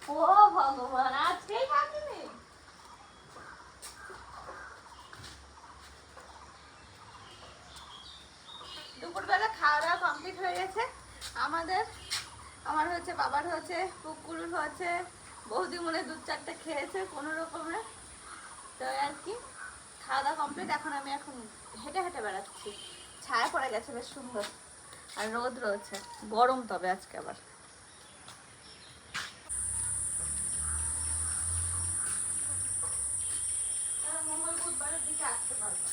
ও ভগবান, আজকেই থাকিনি। দুপুরবেলা খাওয়া দাওয়া কমপ্লিট হয়ে গেছে আমাদের। আমার হচ্ছে, বাবার হচ্ছে, কুকুরুর হচ্ছে, বৌদি মনে 2-4টা খেয়েছে কোনো রকমে। তো আর কি খাওয়া দাওয়া কমপ্লিট। এখন হেঁটে হেঁটে বেড়াচ্ছি। ছায়া পড়ে গেছে বেশ সুন্দর, আর রোদ রয়েছে, গরম তবে আজকে আবার। মঙ্গল বুধবারের দিকে আসতে পারবো,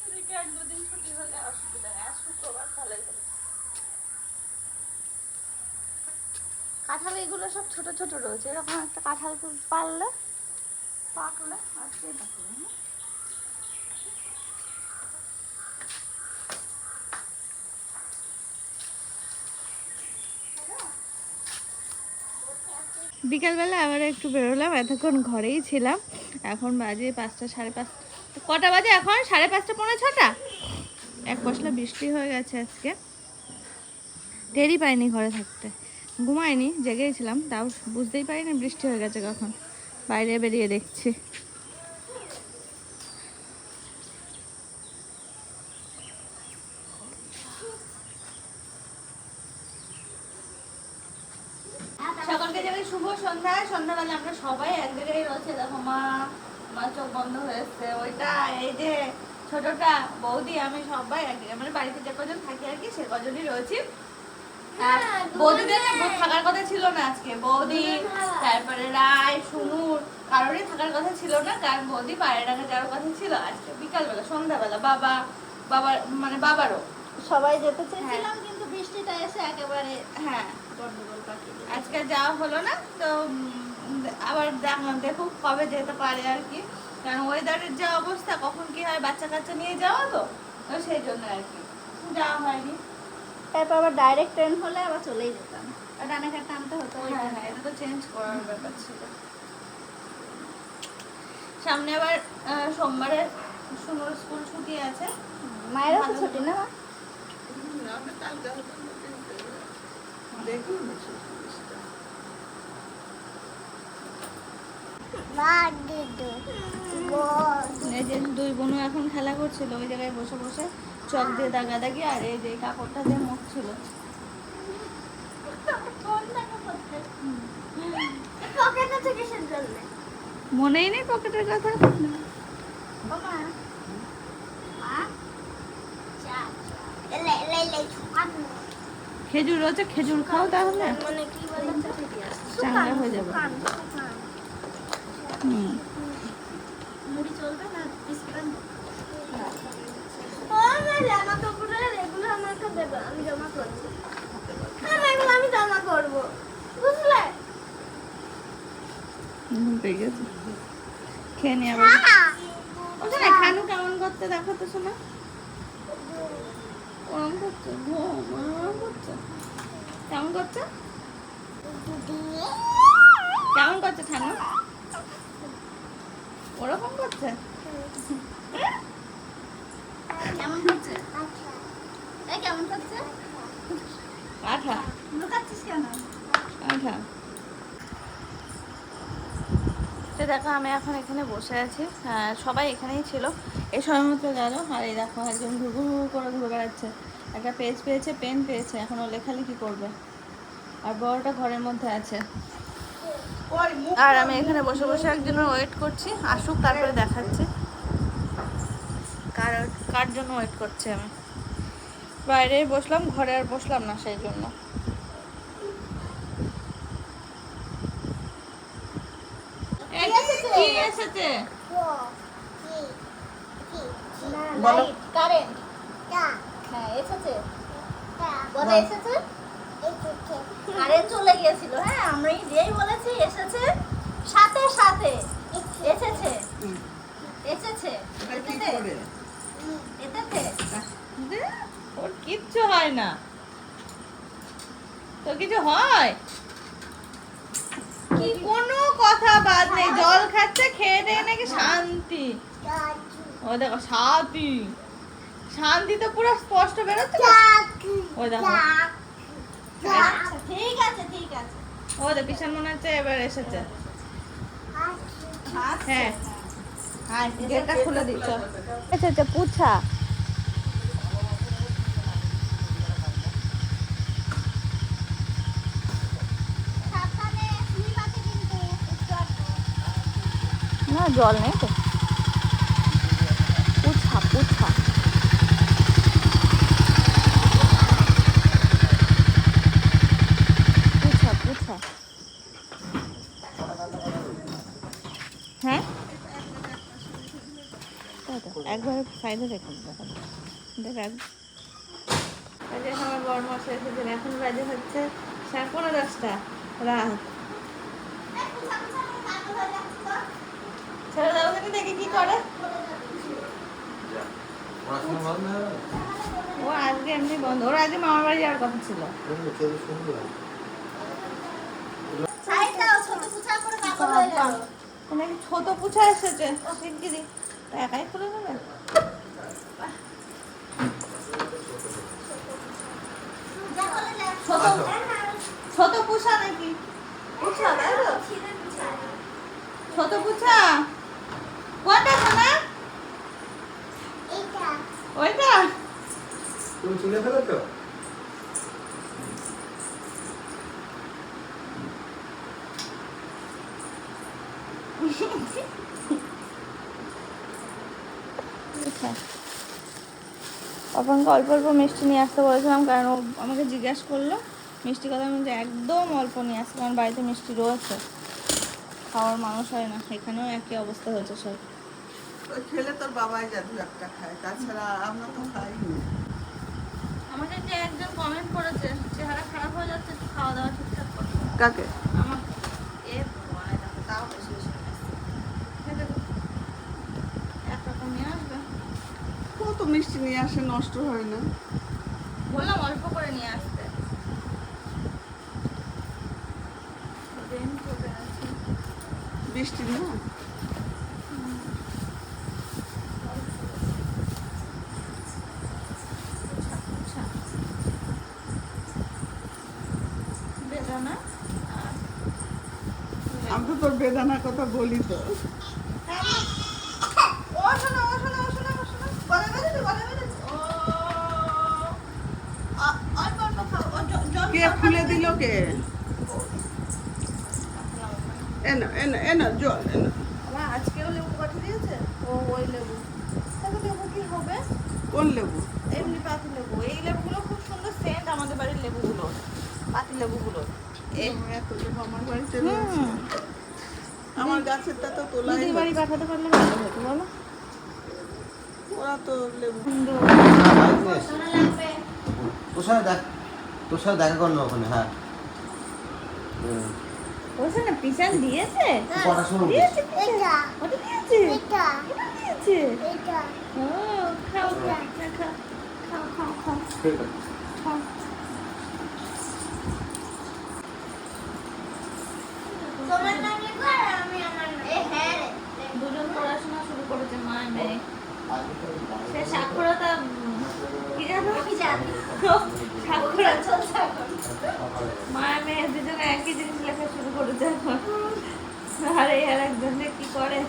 এদিকে 1-2 দিন ছুটি হলে অসুবিধা নেই। আর শুক্রবার তাহলে হলো। কাঁঠাল এগুলো সব ছোট ছোট রয়েছে, এরকম একটা কাঁঠাল পারলে পাকলে আজকেই পাকলে। বিকালবেলা আবার একটু বেরোলাম, এতক্ষণ ঘরেই ছিলাম। এখন বাজে 5টা 5:30। কটা বাজে এখন? 5:30 পৌনে 6টা। এক পশলা বৃষ্টি হয়ে গেছে আজকে, টেরই পাইনি ঘরে থাকতে। ঘুমাইনি, জেগেছিলাম, তাও বুঝতেই পারিনি বৃষ্টি হয়ে গেছে কখন। বাইরে বেরিয়ে দেখছি। সকলকে জানাই শুভ সন্ধ্যা। সন্ধ্যাবেলা আমরা সবাই এক জায়গায় রয়েছে। দেখো মা চোখ বন্ধ হয়েছে, ওইটা এই যে ছোটটা, বৌদি, আমি সবাই এক জায়গায়, মানে বাড়িতে যে কজন থাকি আর কি সে কজনই রয়েছি। আর বৌদিদের থাকার কথা ছিল না আজকে। বৌদি, তারপরে রায়, সুনুর, কারোরই থাকার কথা ছিল না, কারণ বৌদি পায়রাডাঙ্গা যাওয়ার কথা ছিল আজকে বিকালবেলা। সন্ধ্যাবেলা বাবারও সবাই যেতে চেয়েছিলাম, কিন্তু বৃষ্টিটা এসে একেবারে গন্ডগোল পাকিয়ে দিল। আজকে যাওয়া হলো না। তো আবার দেখুক কবে যেতে পারে আর কি, কারণ ওয়েদারের যে অবস্থা, কখন কি হয়, বাচ্চা কাচ্চা নিয়ে যাওয়া তো সেই জন্য আর কি যাওয়া হয়নি। তারপর আবার ডাইরেক্ট ট্রেন হলে আবার চলেই যেতাম, আর রানাঘাট টানতে হতো। হ্যাঁ, এটা তো চেঞ্জ করার ব্যাপার ছিল। সামনে আবার সোমবারে সুনুর স্কুল ছুটি আছে। মায়েরও তো ছুটি না? এই যে দুই বোনও এখন খেলা করছিল ওই জায়গায় বসে বসে, চক দিয়ে দাগাদাগি, আর এই যে কাপড়টা দিয়ে মুখ ছিল। মনেই নেই পকেটের কথা। খেজুর রয়েছে, খেজুর খাও তাহলে চাঙ্গা হয়ে যাবে। মুড়ি চলবে না? আমি জমা করছি, আমি জমা করবো, বুঝলে? খেয়ে নি আবার। খানু কেমন করতে দেখো তো শোনা, ওরম করছে, কেমন করছে, কেমন করছে খানু? ওরকম করছে, কেমন করছে? কেমন করছে? আঠা লুকাচ্ছিস কেন? আঠা। তো দেখো আমি এখন এখানে বসে আছি, সবাই এখানেই ছিল, এই সময় মতো গেল। আর এই দেখো একজন ঘুরঘুর করে ঘুরে বেড়াচ্ছে, একটা পেজ পেয়েছে, পেন পেয়েছে, এখন ও লেখালেখি করবে। আর বড়টা ঘরের মধ্যে আছে। আর আমি এখানে বসে বসে একজনের ওয়েট করছি, আসুক তারপরে দেখাচ্ছি কার জন্য ওয়েট করছি। আমি বাইরে বসলাম, ঘরে আর বসলাম না, সেই জন্য। কি এসেছে বলো? কারেন্ট। হ্যাঁ এসেছে, বলে এসেছে। কারেন্ট চলে গিয়েছিল, হ্যাঁ আমি যেই বলেছি এসেছে, সাথে সাথে এসেছে। এসেছে এতেতে ওর কিচ্ছু হয় না, তো কিছু হয় কি? কোনো কথা বাদ নেই, জল খাচ্ছে, খেয়ে দিয়ে নাকি শান্তি। ও দেখো শান্তি, শান্তি তো পুরো স্পষ্ট বেরোচ্ছে। ও দেখো আচ্ছা ঠিক আছে ঠিক আছে। ও তো পিছন মনে হচ্ছে এবার এসেছে। হ্যাঁ হ্যাঁ গেটটা খুলে দিচ্ছ। আচ্ছা আচ্ছা পুছা না জল নেই তো। পুছা পুছা পুছা পুছা হ্যাঁ তাই তো একবার সাইডে রেখে দেবো দেখ আমার বড় মশাই এসেছেন। এখন বাজে হচ্ছে 10:15 রাত। ছেড়ে দাও ওখানে দেখি কি করে। ও আজকে এমনি বন্ধ। ওরা আজকে মামার বাড়ি যাওয়ার কথা ছিল। নাকি ছোট পুছা এসেছে শিগগিরই একাই খুলে নেবে। ছোট ছোট পুষা নাকি পুছা তাই তো ছোট পুছা কোনটা সোনা ওইটা তুমি চিনে ফেলো তো অপনকে অল্প অল্প মিষ্টি নিয়ে আসতে বলেছিলাম কারণ ও আমাকে জিজ্ঞাসা করলো মিষ্টি কথা মধ্যে একদম অল্প নিয়ে আসতে কারণ বাড়িতে মিষ্টি রয়েছে খাওয়ার মানুষ হয় না। এখানেও একই অবস্থা হয়েছে সব। খেলে তোর বাবাই জাদু একটা খায় তাছাড়া আমরা তো খাই না। আমাকে যে একজন কমেন্ট করেছে চেহারা খারাপ হয়ে যাচ্ছে একটু খাওয়া দাওয়া ঠিকঠাক করো। কাকে আমার এ ভগবান দেখো তাও বেশি বেশি নিয়ে আসছে। খেতে দাও। এক রকম নিয়ে আসবে কত মিষ্টি নিয়ে আসে নষ্ট হয় না। বললাম অল্প করে নিয়ে আসতে। বৃষ্টি না বেদানা আমি তো তোর বেদানার কথা বলি তো। কে খুলে দিল কে এনো এনো এনো জল এনো। আমার আজকেও লেবু পাঠিয়ে দিয়েছে। ও ওই লেবু তাহলে লেবু কি হবে? কোন লেবু এমনি পাতি লেবু। এই লেবুগুলো খুব সুন্দর সেন্ট আমাদের বাড়ির লেবুগুলো পাতি লেবুগুলো। এত লেবু আমার বাড়িতে রয়েছে। আমার গাছেরটা তো তোলাই দিদির বাড়ি হচ্ছে। পাঠাতে পারলে ভালো হতো বলো। ওরা তো লেবু তোর সাথে দেখা করলো ওখানে হ্যাঁ বলছে না পিছন দিয়েছে কটার সময় দিয়েছে পিছন। ওটা দিয়েছে এটা দিয়েছে ও খাও খাও খাও খাও খাও খাও ঠিক আছে খাও। দুজন পড়াশোনা শুরু করেছে মা মেয়ে। সে সাক্ষরতা কি জানো সাক্ষরতা মা মেয়ে দুজনে একই জিনিস লেখা শুরু করেছে এখন। আর এই আর একজন কি করে